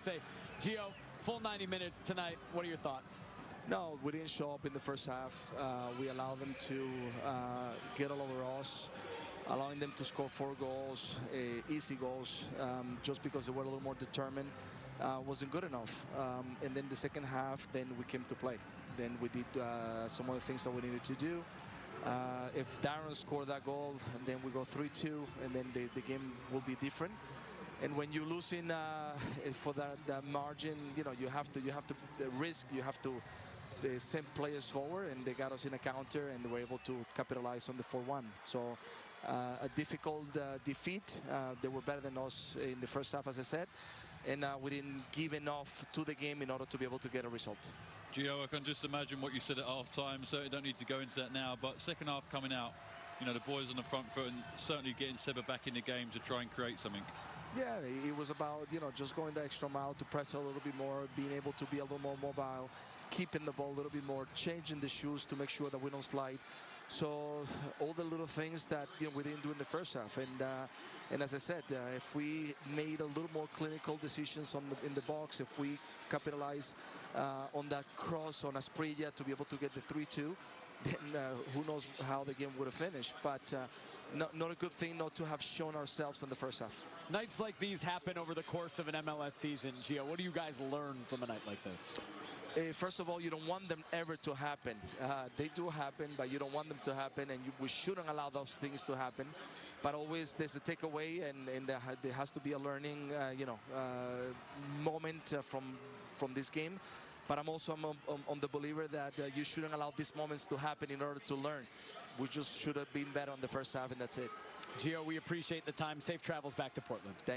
Say, Gio, full 90 minutes tonight. What are your thoughts? No, we didn't show up in the first half. We allowed them to get all over us, allowing them to score 4 goals, easy goals, just because they were a little more determined. Wasn't good enough. And then the second half, then we came to play. Then we did some of the things that we needed to do. If Darren scored that goal, and then we go 3-2, and then the game will be different. And when you're losing for that margin, you know, you have to risk, you have to send players forward, and they got us in a counter, and they were able to capitalize on the 4-1. So a difficult defeat. They were better than us in the first half, as I said, and we didn't give enough to the game in order to be able to get a result. Gio, I can just imagine what you said at half-time, so you don't need to go into that now, but second half coming out, you know, the boys on the front foot and certainly getting Seba back in the game to try and create something. Yeah, it was about, you know, just going the extra mile to press a little bit more, being able to be a little more mobile, keeping the ball a little bit more, changing the shoes to make sure that we don't slide. So all the little things that, you know, we didn't do in the first half. And as I said, if we made a little more clinical decisions in the box, if we capitalize on that cross on Asprilla to be able to get the 3-2, then who knows how the game would have finished. But not a good thing not to have shown ourselves in the first half. Nights like these happen over the course of an MLS season. Gio, what do you guys learn from a night like this? First of all, you don't want them ever to happen. They do happen, but you don't want them to happen, and we shouldn't allow those things to happen. But always there's a takeaway, and there has to be a learning moment from this game. But I'm also on the believer that you shouldn't allow these moments to happen in order to learn. We just should have been better on the first half, and that's it. Gio, we appreciate the time. Safe travels back to Portland. Thank you.